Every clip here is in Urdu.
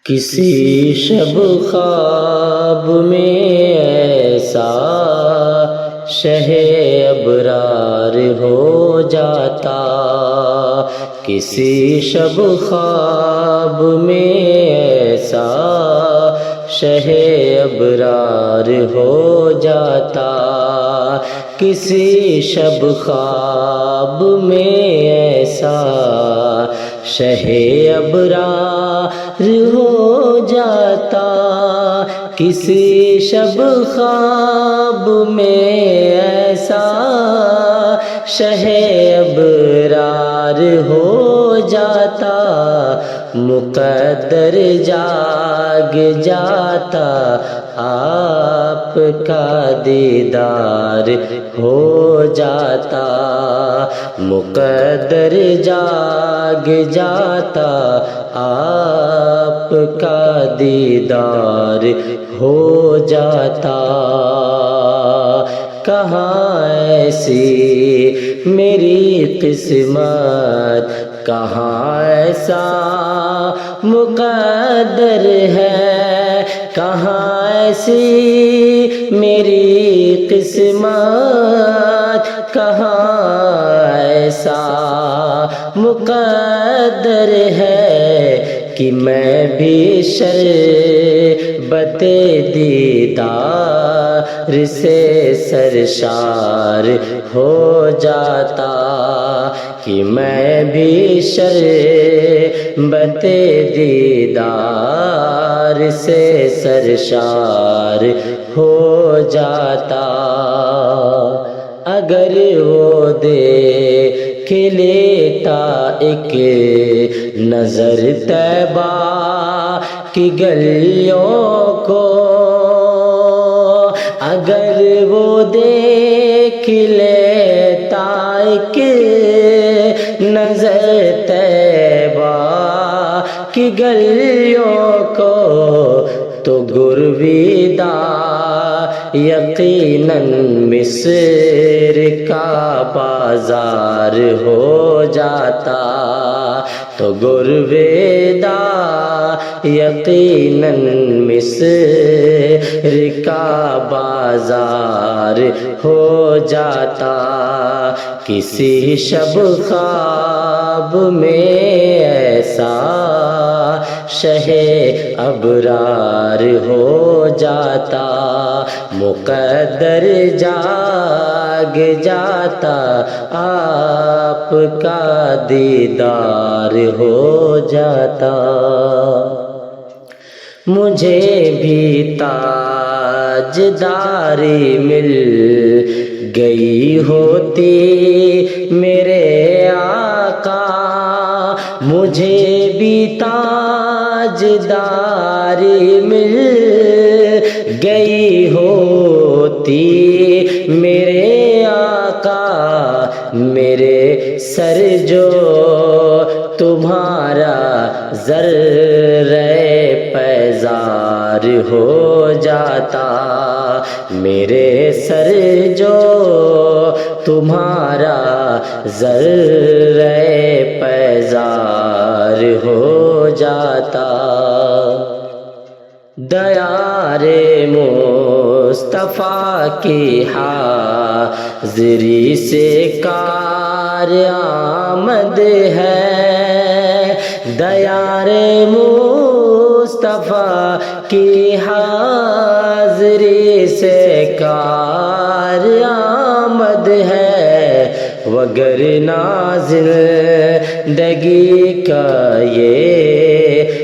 کسی شب خواب میں ایسا شہ ابرار ہو جاتا، کسی شب خواب میں ایسا شہ ابرار ہو جاتا، کسی شب خواب میں ایسا شہ ابرار ہو جاتا، کسی شب خواب میں ایسا شہ ابرار ہو جاتا، مقدر جاگ جاتا، آپ کا دیدار ہو جاتا، مقدر جاگ جاتا، آپ کا دیدار ہو جاتا۔ کہاں ایسی میری قسمت، کہاں ایسا مقدر ہے، کہاں ایسی میری قسمت، کہاں ایسا مقدر ہے کہ میں بھی شربت دیدار سے سرشار ہو جاتا، کہ میں بھی شربت دیدار سے سرشار ہو جاتا۔ اگر وہ دیکھ لیتا ایک نظر طیبہ کی گلیوں کو، اگر وہ دیکھ لیتا ایک نظر طیبہ کی گلیوں کو، تو گرویدہ یقیناً مصر کا بازار ہو جاتا، تو گرویدہ یقیناً مصر کا بازار ہو جاتا، کسی شب خواب میں ایسا شہ ابرار ہو جاتا، مقدر جاگ جاتا، آپ کا دیدار ہو جاتا۔ مجھے بھی تاجداری مل گئی ہوتی میرے آقا، مجھے بھی تاجداری مل گئی ہوتی میرے آقا، میرے سر جو تمہارا ذرہ پیزار ہو جاتا، میرے سر جو تمہارا ذرہ پیزار ہو جاتا۔ دیار مصطفیٰ کی حاضری سے کار آمد ہے، دیار مصطفیٰ کی حاضری سے کار آمد ہے، وگرنہ زندگی کا یہ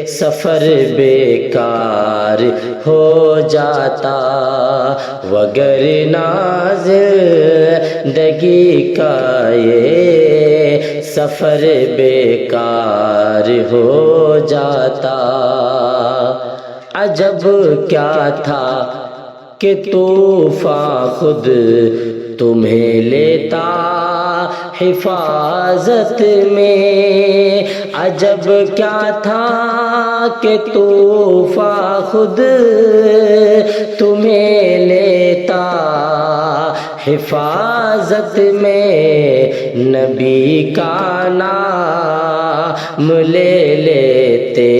سفر بیکار ہو جاتا، وگرنہ زندگی کا یہ سفر بیکار ہو جاتا۔ عجب کیا تھا کہ طوفان خود تمہیں لیتا حفاظت میں، عجب کیا تھا کہ طوفان خود تمہیں لیتا حفاظت میں، نبی کا نام لے لیتے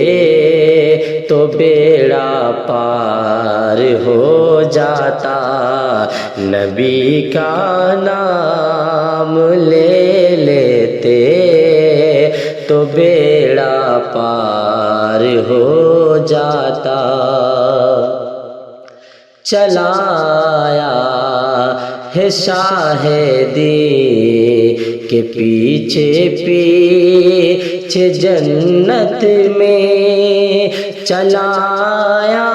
تو تو بیڑا پار ہو جاتا، نبی کا نام لے لیتے تو بیڑا پار ہو جاتا۔ چلایا ہے شاہدی کے پیچھے پیچھے جنت میں، چلایا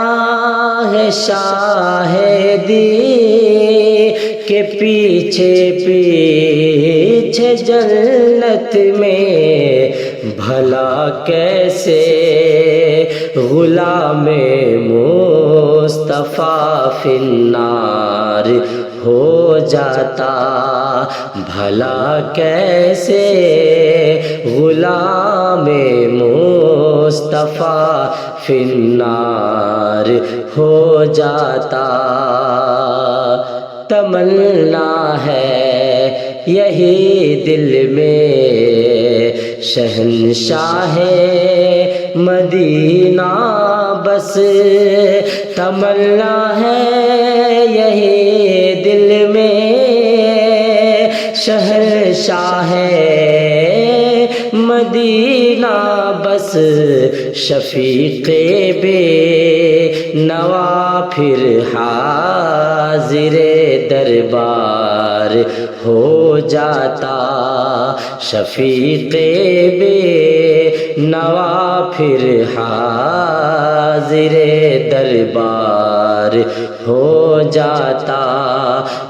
ہے شاہدی کے پیچھے پیچھے جنت میں، بھلا کیسے غلام مصطفیٰ فی النار ہو جاتا، بھلا کیسے غلام مصطفیٰ فی النار ہو جاتا۔ تمنا ہے یہی دل میں شہنشاہ مدینہ بس، تمنا ہے یہی دل میں شہنشاہ مدینہ بس، شفیق بے نوا پھر حاضر دربار ہو جاتا، شفیق بے نوا پھر حاضر دربار ہو جاتا۔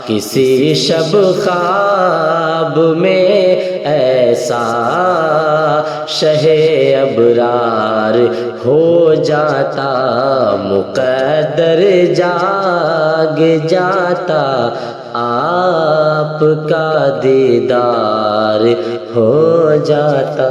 کسی شب خواب میں ایسا شہ ابرار ہو جاتا، مقدر جاگ جاتا، آپ کا دیدار ہو جاتا۔